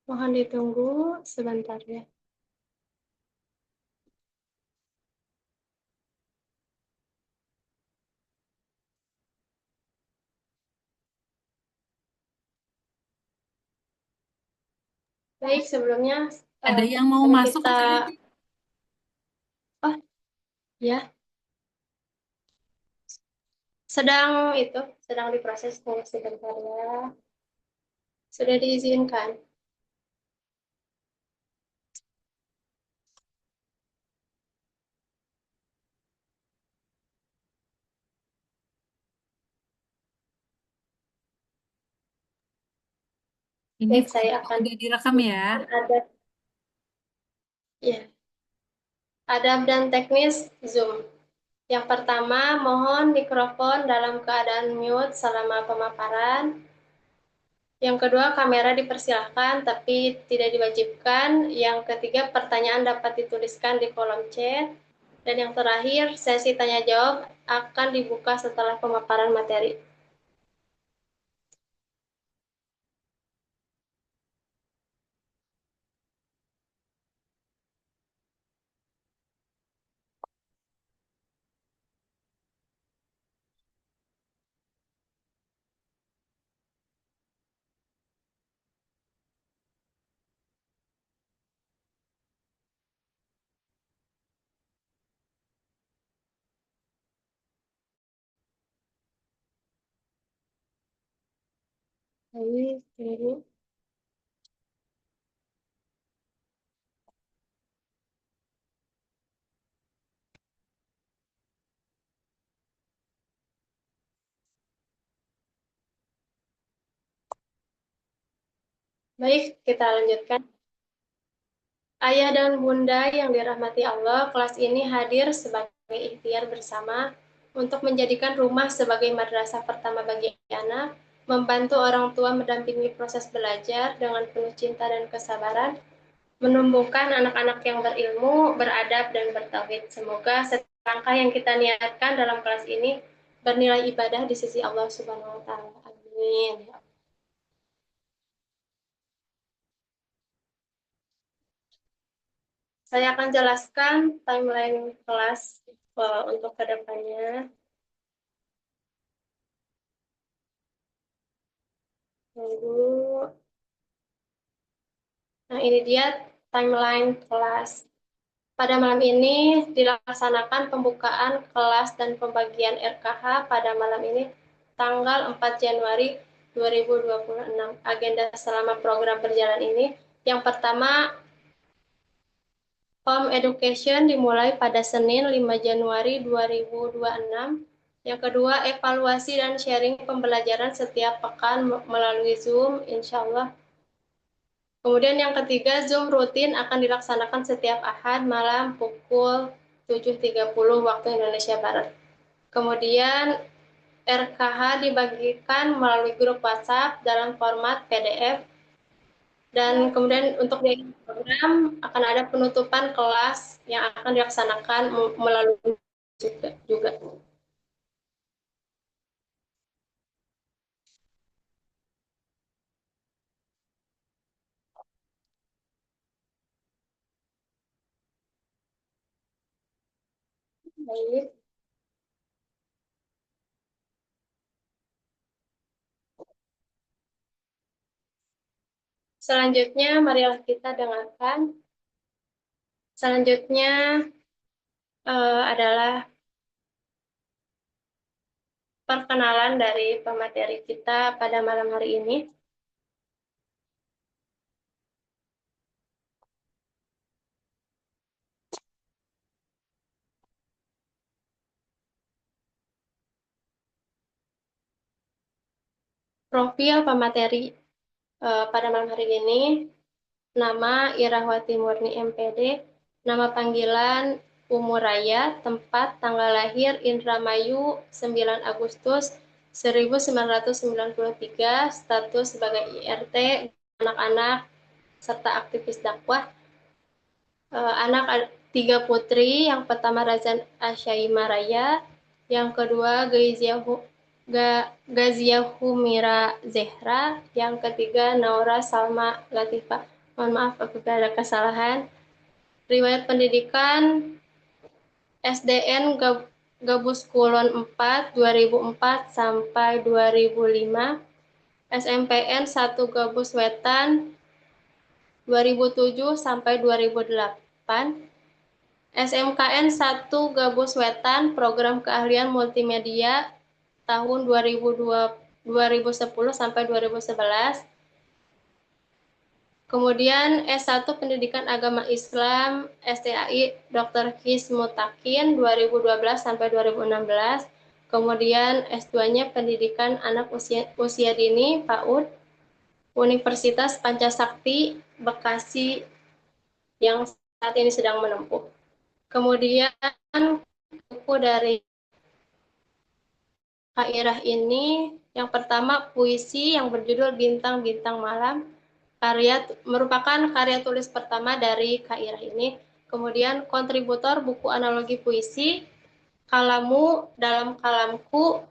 Mohon ditunggu sebentar ya. Baik, sebelumnya Ada yang mau mari masuk kita, ke Kak Diti? oh ya, sedang itu, sedang diproses, tunggu sebentar ya. Sudah diizinkan. Ini Baik, saya foto akan udah direkam ya. tunjukkan ya, adab dan teknis Zoom. Yang pertama, mohon mikrofon dalam keadaan mute selama pemaparan. Yang kedua, kamera dipersilahkan tapi tidak diwajibkan. Yang ketiga, pertanyaan dapat dituliskan di kolom chat. Dan yang terakhir, sesi tanya jawab akan dibuka setelah pemaparan materi. Baik, tunggu. Baik, kita lanjutkan. Ayah dan bunda yang dirahmati Allah, kelas ini hadir sebagai ikhtiar bersama untuk menjadikan rumah sebagai madrasah pertama bagi anak, membantu orang tua mendampingi proses belajar dengan penuh cinta dan kesabaran, menumbuhkan anak-anak yang berilmu, beradab, dan bertauhid. Semoga setiap langkah yang kita niatkan dalam kelas ini bernilai ibadah di sisi Allah Subhanahu wa Ta'ala. Amin. Saya akan jelaskan timeline kelas untuk kedepannya. Tunggu. Nah, ini dia timeline kelas. Pada malam ini dilaksanakan pembukaan kelas dan pembagian RKH pada malam ini, tanggal 4 Januari 2026. Agenda selama program berjalan ini, yang pertama, Home Education dimulai pada Senin 5 Januari 2026. Yang kedua, evaluasi dan sharing pembelajaran setiap pekan melalui Zoom, insya Allah. Kemudian yang ketiga, Zoom rutin akan dilaksanakan setiap Ahad malam pukul 7.30 waktu Indonesia Barat. Kemudian RKH dibagikan melalui grup WhatsApp dalam format PDF. Dan kemudian untuk di program akan ada penutupan kelas yang akan dilaksanakan melalui juga. Baik. Selanjutnya, marilah kita dengarkan. Selanjutnya adalah perkenalan dari pemateri kita pada malam hari ini. Profil pemateri pada malam hari ini, nama Irahwati Murni MPD, nama panggilan umur raya, tempat, tanggal lahir Indramayu 9 Agustus 1993, status sebagai IRT, anak-anak, serta aktivis dakwah. Anak tiga putri, yang pertama Razan Asyaima Raya, yang kedua Gazia Humira Zehra, yang ketiga Naura Salma Latifah. Mohon maaf apabila ada kesalahan. Riwayat pendidikan SDN Gabus Kulon 4 2004 sampai 2005, SMPN 1 Gabus Wetan 2007 sampai 2008, SMKN 1 Gabus Wetan Program Keahlian Multimedia tahun 2010 sampai 2011. Kemudian S1 Pendidikan Agama Islam STAI Dr. Kis Mutakin 2012 sampai 2016. Kemudian S2-nya Pendidikan Anak Usia Dini PAUD Universitas Pancasakti Bekasi yang saat ini sedang menempuh. Kemudian buku dari Kak Irah ini yang pertama puisi yang berjudul Bintang-Bintang Malam, merupakan karya tulis pertama dari Kak Irah ini. Kemudian kontributor buku analogi puisi Kalamu Dalam Kalamku,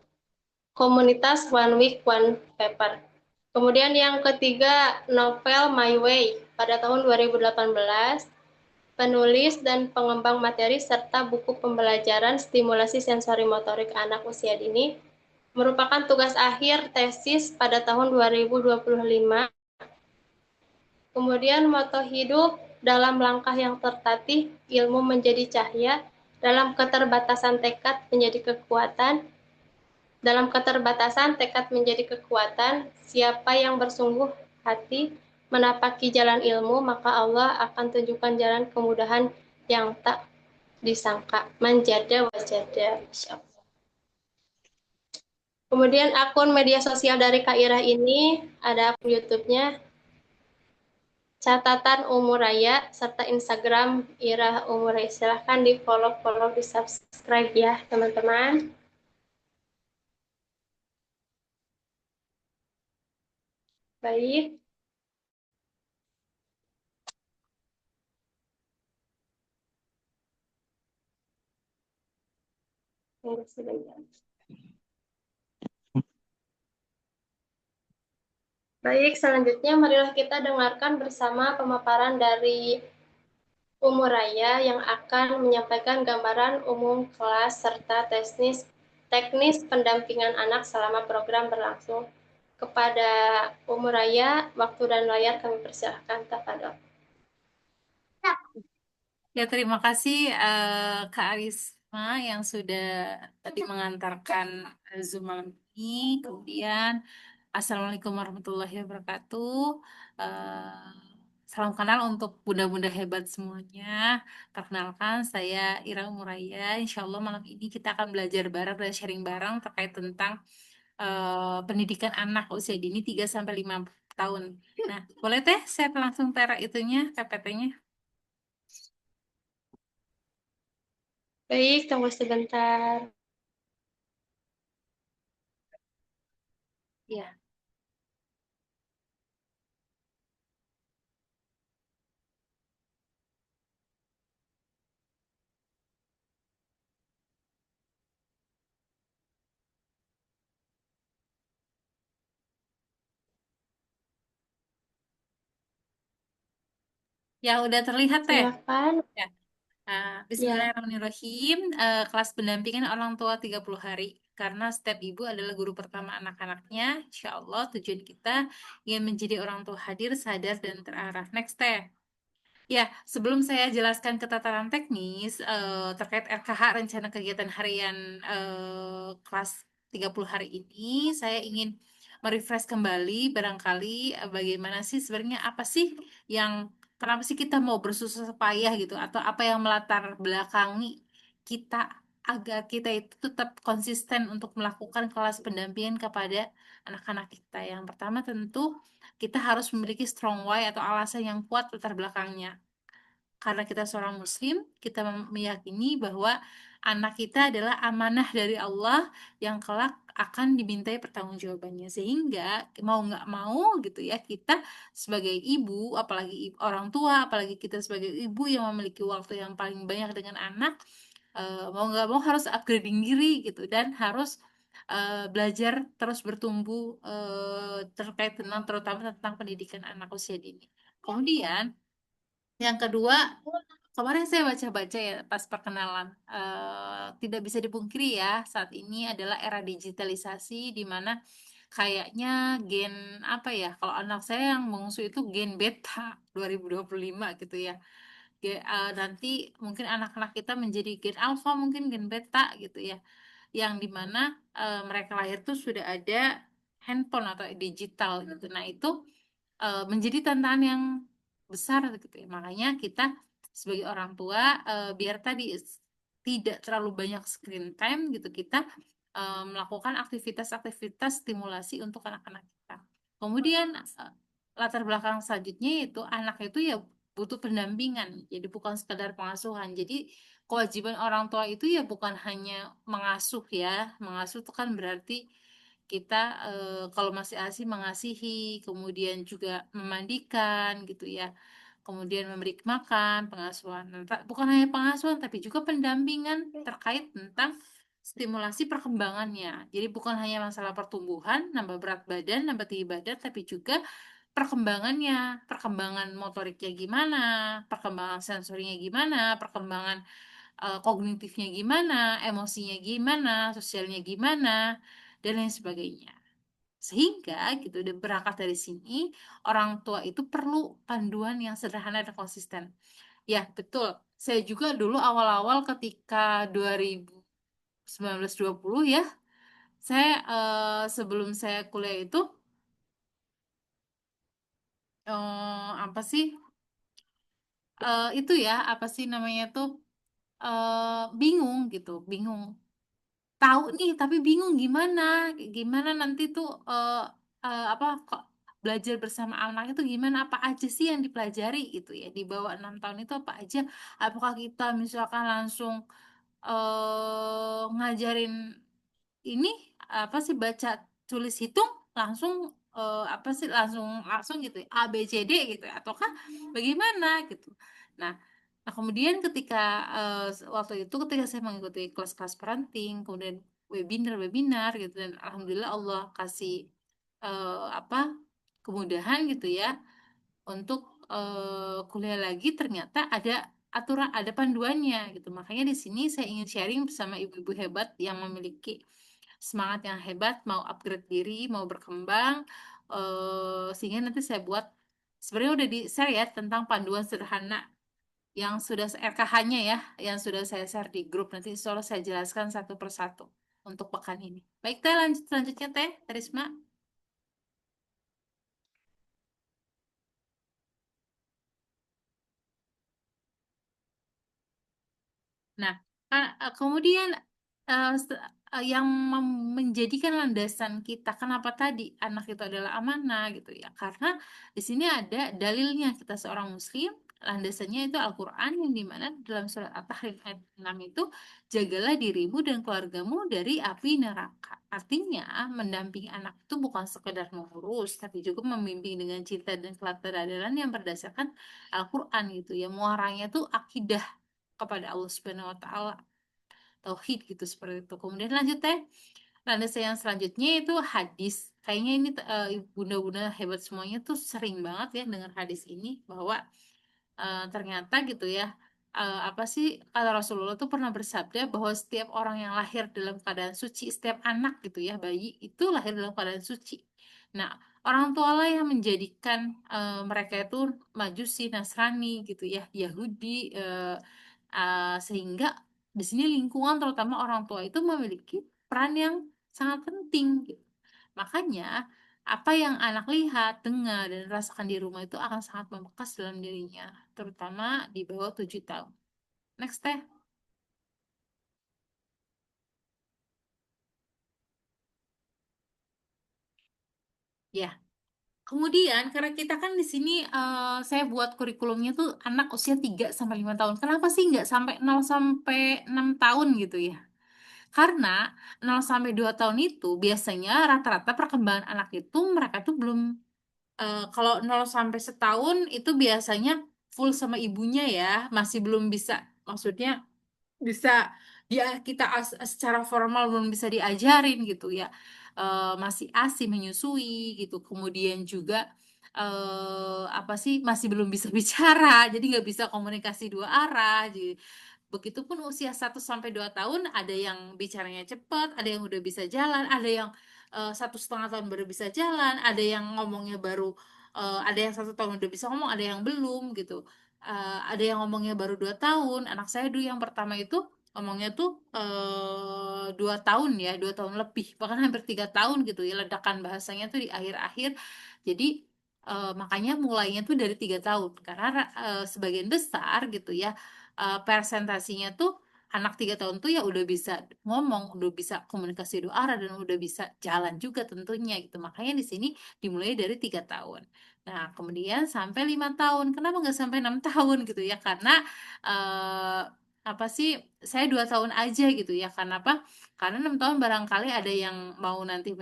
komunitas One Week One Paper. Kemudian yang ketiga novel My Way pada tahun 2018, penulis dan pengembang materi serta buku pembelajaran stimulasi sensori motorik anak usia dini, merupakan tugas akhir tesis pada tahun 2025. Kemudian moto hidup dalam langkah yang tertatih, ilmu menjadi cahaya, dalam keterbatasan tekad menjadi kekuatan, dalam keterbatasan tekad menjadi kekuatan, siapa yang bersungguh hati menapaki jalan ilmu, maka Allah akan tunjukkan jalan kemudahan yang tak disangka. Manjada wajada. Kemudian akun media sosial dari Kak Ira ini ada akun YouTube-nya, catatan umur raya, serta Instagram Ira umur raya. Silahkan di follow, di subscribe ya teman-teman. Baik. Tunggu sebentar. Baik, selanjutnya marilah kita dengarkan bersama pemaparan dari Umur Raya yang akan menyampaikan gambaran umum kelas serta teknis pendampingan anak selama program berlangsung. Kepada Umur Raya, waktu dan layar kami persilahkan. Tafadhol. Ya, terima kasih Kak Arisma yang sudah tadi mengantarkan Zoom malam ini. Kemudian, Assalamualaikum warahmatullahi wabarakatuh. Eh, Salam kenal untuk bunda-bunda hebat semuanya. Perkenalkan, saya Ira Umuraya. Insya Allah malam ini kita akan belajar bareng dan sharing bareng terkait tentang pendidikan anak usia dini 3 sampai 5 tahun. Nah, boleh teh saya langsung tera itunya, PPT-nya? Baik, tunggu sebentar. Ya. Ya, udah terlihat teh. Silakan. Ya. Ya, Bismillahirrahmanirrahim. Kelas pendampingan orang tua 30 hari. Karena setiap ibu adalah guru pertama anak-anaknya. Insya Allah tujuan kita ingin menjadi orang tua hadir, sadar, dan terarah. Next teh. Ya, sebelum saya jelaskan ke tataran teknis terkait RKH rencana kegiatan harian kelas 30 hari ini, saya ingin merefresh kembali barangkali bagaimana sih sebenarnya apa sih yang kenapa sih kita mau bersusah payah gitu atau apa yang melatar belakangi kita agar kita itu tetap konsisten untuk melakukan kelas pendampingan kepada anak-anak kita. Yang pertama tentu kita harus memiliki strong why atau alasan yang kuat latar belakangnya. Karena kita seorang muslim, kita meyakini bahwa anak kita adalah amanah dari Allah yang kelak akan dimintai pertanggungjawabannya. Sehingga mau nggak mau gitu ya, kita sebagai ibu, apalagi orang tua, apalagi kita sebagai ibu yang memiliki waktu yang paling banyak dengan anak, mau nggak mau harus upgrading diri gitu dan harus belajar terus bertumbuh terkait tentang terutama tentang pendidikan anak usia dini. Kemudian yang kedua, kemarin saya baca-baca ya pas perkenalan, tidak bisa dipungkiri ya saat ini adalah era digitalisasi di mana kayaknya gen apa ya, kalau anak saya yang bungsu itu gen beta 2025 gitu ya. Nanti mungkin anak-anak kita menjadi gen alpha, mungkin gen beta gitu ya, yang dimana mereka lahir tuh sudah ada handphone atau digital gitu. Nah itu menjadi tantangan yang besar gitu ya. Makanya kita sebagai orang tua, biar tadi tidak terlalu banyak screen time gitu, kita melakukan aktivitas-aktivitas stimulasi untuk anak-anak kita. Kemudian latar belakang selanjutnya itu anak itu ya butuh pendampingan. Jadi bukan sekadar pengasuhan. Jadi kewajiban orang tua itu ya bukan hanya mengasuh ya. Mengasuh itu kan berarti kita kalau masih ASI mengasihi, kemudian juga memandikan gitu ya, kemudian memberi makan, pengasuhan. Bukan hanya pengasuhan, tapi juga pendampingan terkait tentang stimulasi perkembangannya. Jadi bukan hanya masalah pertumbuhan, nambah berat badan, nambah tinggi badan, tapi juga perkembangannya, perkembangan motoriknya gimana, perkembangan sensorinya gimana, perkembangan kognitifnya gimana, emosinya gimana, sosialnya gimana, dan lain sebagainya. Sehingga gitu, udah berangkat dari sini, orang tua itu perlu panduan yang sederhana dan konsisten. Ya, betul. Saya juga dulu awal-awal ketika 2019-20 ya, saya sebelum saya kuliah itu apa sih? Itu ya, apa sih namanya tuh? Bingung gitu, bingung. Tahu nih tapi bingung gimana gimana nanti tuh apa kok belajar bersama anak itu gimana, apa aja sih yang dipelajari gitu ya di bawah 6 tahun itu, apa aja, apakah kita misalkan langsung ngajarin ini apa sih, baca tulis hitung langsung, apa sih, langsung langsung gitu ya, A B C D gitu ya, ataukah bagaimana gitu. Nah, kemudian ketika waktu itu ketika saya mengikuti kelas-kelas parenting, kemudian webinar-webinar gitu, dan alhamdulillah Allah kasih apa kemudahan gitu ya untuk kuliah lagi, ternyata ada aturan, ada panduannya gitu. Makanya di sini saya ingin sharing bersama ibu-ibu hebat yang memiliki semangat yang hebat, mau upgrade diri, mau berkembang, sehingga nanti saya buat, sebenarnya udah di share ya tentang panduan sederhana yang sudah RKH-nya ya, yang sudah saya share di grup. Nanti insya Allah saya jelaskan satu persatu untuk pekan ini. Baik, Teh, lanjut selanjutnya Teh, Risma. Nah, kemudian yang menjadikan landasan kita kenapa tadi anak itu adalah amanah gitu ya. Karena di sini ada dalilnya, kita seorang muslim, landasannya itu Al-Qur'an, yang dimana dalam surat At-Tahrim ayat 6 itu, jagalah dirimu dan keluargamu dari api neraka. Artinya mendampingi anak itu bukan sekedar mengurus, tapi juga membimbing dengan cinta dan keteladanan yang berdasarkan Al-Qur'an gitu ya. Muaranya tuh akidah kepada Allah Subhanahu wa taala, tauhid gitu, seperti itu. Kemudian lanjut teh, landasan yang selanjutnya itu hadis. Kayaknya ini bunda-bunda hebat semuanya tuh sering banget ya dengar hadis ini, bahwa ternyata gitu ya, apa sih, kata Rasulullah tuh pernah bersabda bahwa setiap orang yang lahir dalam keadaan suci, setiap anak gitu ya, bayi itu lahir dalam keadaan suci. Nah, orang tua lah yang menjadikan mereka itu Majusi, Nasrani gitu ya, Yahudi, sehingga di sini lingkungan terutama orang tua itu memiliki peran yang sangat penting gitu. Makanya apa yang anak lihat, dengar, dan rasakan di rumah itu akan sangat membekas dalam dirinya, terutama di bawah 7 tahun. Next teh. Ya. Kemudian karena kita kan di sini, saya buat kurikulumnya tuh anak usia 3 sampai 5 tahun. Kenapa sih nggak sampai 0 sampai 6 tahun gitu ya? Karena 0 sampai 2 tahun itu biasanya rata-rata perkembangan anak itu, mereka tuh belum, kalau 0 sampai 1 tahun itu biasanya full sama ibunya ya, masih belum bisa, maksudnya bisa dia kita secara formal belum bisa diajarin gitu ya. Masih ASI, menyusui gitu. Kemudian juga apa sih, masih belum bisa bicara, jadi nggak bisa komunikasi dua arah. Jadi, begitupun usia 1 sampai 2 tahun, ada yang bicaranya cepat, ada yang udah bisa jalan, ada yang 1,5 tahun baru bisa jalan, ada yang ngomongnya baru, ada yang 1 tahun udah bisa ngomong, ada yang belum gitu. Ada yang ngomongnya baru 2 tahun. Anak saya dulu yang pertama itu ngomongnya tuh 2 tahun ya, 2 tahun lebih, bahkan hampir 3 tahun gitu ya. Ledakan bahasanya tuh di akhir-akhir. Jadi makanya mulainya tuh dari 3 tahun, karena sebagian besar gitu ya, persentasinya tuh anak 3 tahun tuh ya udah bisa ngomong, udah bisa komunikasi dua arah, dan udah bisa jalan juga tentunya gitu. Makanya di sini dimulai dari 3 tahun. Nah, kemudian sampai 5 tahun. Kenapa nggak sampai 6 tahun gitu ya? Karena eh, apa sih? Saya 2 tahun aja gitu ya. Karena apa? Karena 6 tahun barangkali ada yang mau nanti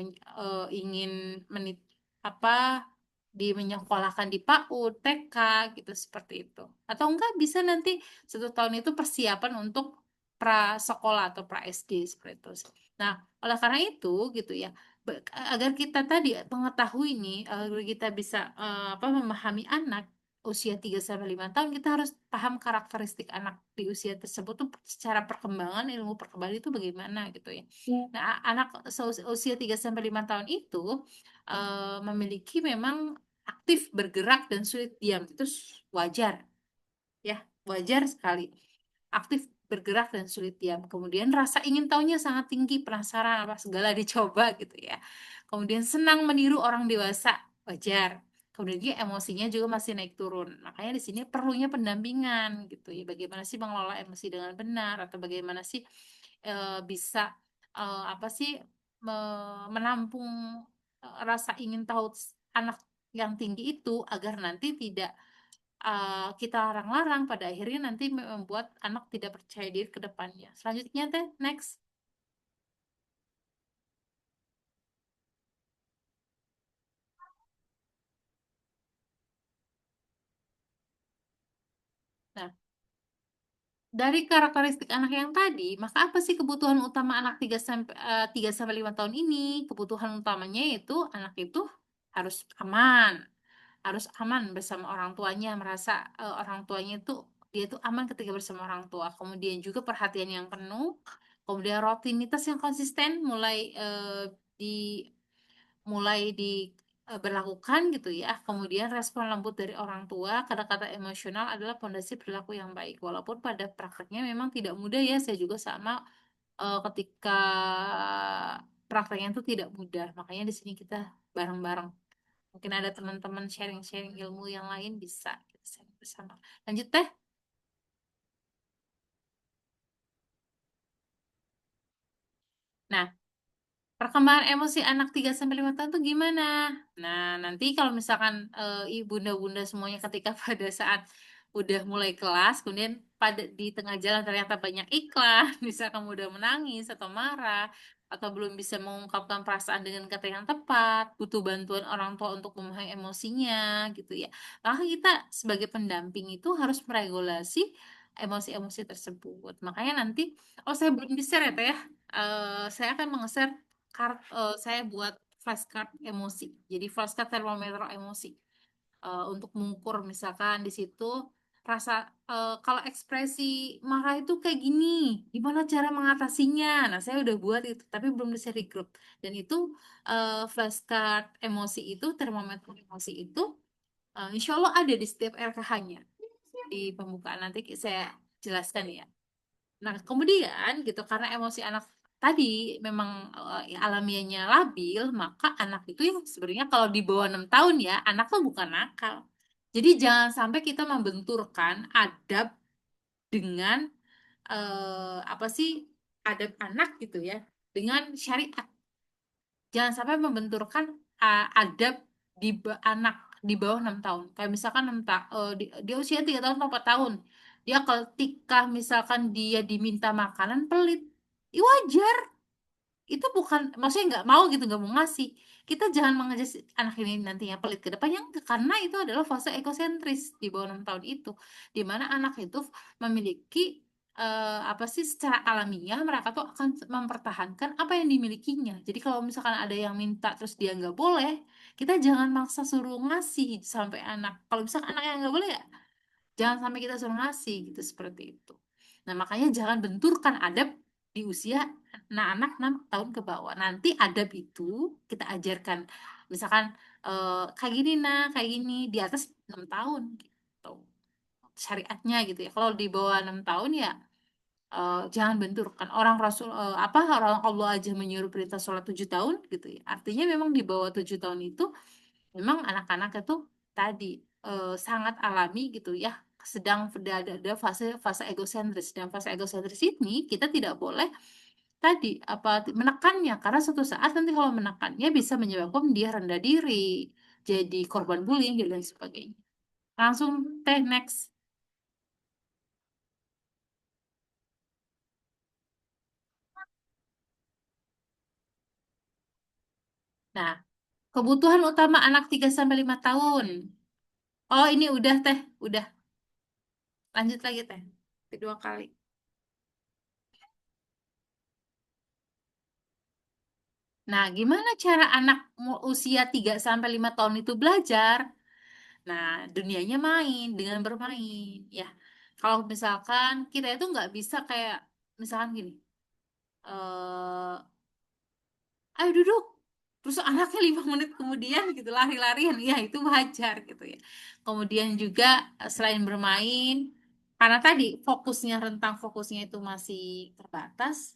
ingin menit apa di menyekolahkan di PAUD, TK gitu, seperti itu. Atau enggak bisa nanti 1 tahun itu persiapan untuk pra sekolah atau pra SD seperti itu. Nah, oleh karena itu gitu ya, agar kita tadi mengetahui nih, agar kita bisa memahami anak usia 3 sampai 5 tahun, kita harus paham karakteristik anak di usia tersebut tuh secara perkembangan, ilmu perkembangan itu bagaimana gitu ya. Nah, anak usia 3 sampai 5 tahun itu memiliki memang aktif bergerak dan sulit diam. Itu wajar ya, wajar sekali. Aktif bergerak dan sulit diam. Kemudian rasa ingin tahunya sangat tinggi, penasaran apa segala dicoba gitu ya. Kemudian senang meniru orang dewasa, wajar. Kemudian dia emosinya juga masih naik turun. Makanya di sini perlunya pendampingan gitu ya. Bagaimana sih mengelola emosi dengan benar, atau bagaimana sih bisa apa sih menampung rasa ingin tahu anak yang tinggi itu, agar nanti tidak kita larang-larang, pada akhirnya nanti membuat anak tidak percaya diri ke depannya. Selanjutnya teh, next. Nah, dari karakteristik anak yang tadi, maka apa sih kebutuhan utama anak 3 sampai 5 tahun ini? Kebutuhan utamanya itu anak itu harus aman, harus aman bersama orang tuanya, merasa orang tuanya itu, dia itu aman ketika bersama orang tua. Kemudian juga perhatian yang penuh, kemudian rutinitas yang konsisten, di berlakukan gitu ya. Kemudian respon lembut dari orang tua, kata-kata emosional adalah fondasi perilaku yang baik. Walaupun pada prakteknya memang tidak mudah ya, saya juga sama, ketika prakteknya itu tidak mudah. Makanya di sini kita bareng-bareng. Mungkin ada teman-teman sharing-sharing ilmu yang lain, bisa kita sharing bersama. Lanjut teh. Nah, perkembangan emosi anak 3 sampai 5 tahun tuh gimana? Nah, nanti kalau misalkan ibu bunda-bunda semuanya, ketika pada saat udah mulai kelas, kemudian pada di tengah jalan ternyata banyak iklan, misalkan udah menangis atau marah, atau belum bisa mengungkapkan perasaan dengan kata yang tepat, butuh bantuan orang tua untuk memahami emosinya gitu ya. Maka kita sebagai pendamping itu harus meregulasi emosi-emosi tersebut. Makanya nanti, oh saya belum di-share ya Teh ya. Saya akan meng-share saya buat flashcard emosi. Jadi flashcard termometer emosi. Untuk mengukur misalkan di situ rasa, kalau ekspresi marah itu kayak gini, gimana cara mengatasinya. Nah, saya udah buat itu, tapi belum di-share di grup. Dan itu flashcard emosi itu, termometer emosi itu, insya Allah ada di setiap RKH-nya. Di pembukaan nanti saya jelaskan ya. Nah, kemudian gitu, karena emosi anak tadi memang alamiahnya labil, maka anak itu yang sebenarnya kalau di bawah 6 tahun ya, anak tuh bukan nakal. Jadi jangan sampai kita membenturkan adab dengan apa sih, adab anak gitu ya, dengan syariat. Jangan sampai membenturkan adab anak di bawah 6 tahun. Kayak misalkan di usia 3 tahun atau 4 tahun. Dia ketika misalkan dia diminta makanan pelit. Wajar. Itu bukan, maksudnya nggak mau gitu, nggak mau ngasih. Kita jangan mengajak si anak ini nantinya pelit ke depannya. Enggak, karena itu adalah fase ekosentris di bawah 6 tahun itu. Di mana anak itu memiliki apa sih, secara alamiah mereka tuh akan mempertahankan apa yang dimilikinya. Jadi kalau misalkan ada yang minta terus dia nggak boleh, kita jangan maksa suruh ngasih sampai anak. Kalau misalkan anak yang nggak boleh ya jangan sampai kita suruh ngasih gitu, seperti itu. Nah, makanya jangan benturkan adab di usia anak-anak 6 tahun ke bawah. Nanti adab itu kita ajarkan. Misalkan kayak gini nah, kayak gini di atas 6 tahun gitu. Syariatnya gitu ya. Kalau di bawah 6 tahun ya jangan benturkan. Orang Rasul apa orang Allah aja menyuruh perintah sholat 7 tahun gitu ya. Artinya memang di bawah 7 tahun itu memang anak-anak itu tadi sangat alami gitu ya, sedang ada fase fase egosentris, dan fase egosentris ini kita tidak boleh tadi apa menekannya, karena suatu saat nanti kalau menekannya bisa menyebabkan dia rendah diri, jadi korban bullying dan lain sebagainya. Langsung teh next. Nah, kebutuhan utama anak 3 sampai 5 tahun. Oh, ini udah teh, udah. Lanjut lagi teh. Kedua kali. Nah, gimana cara anak usia 3 sampai 5 tahun itu belajar? Nah, dunianya main dengan bermain, ya. Kalau misalkan kita itu nggak bisa kayak, misalkan gini, eh ayo duduk. Terus anaknya 5 menit kemudian gitu lari-larian, ya itu wajar gitu ya. Kemudian juga selain bermain, karena tadi fokusnya rentang fokusnya itu masih terbatas,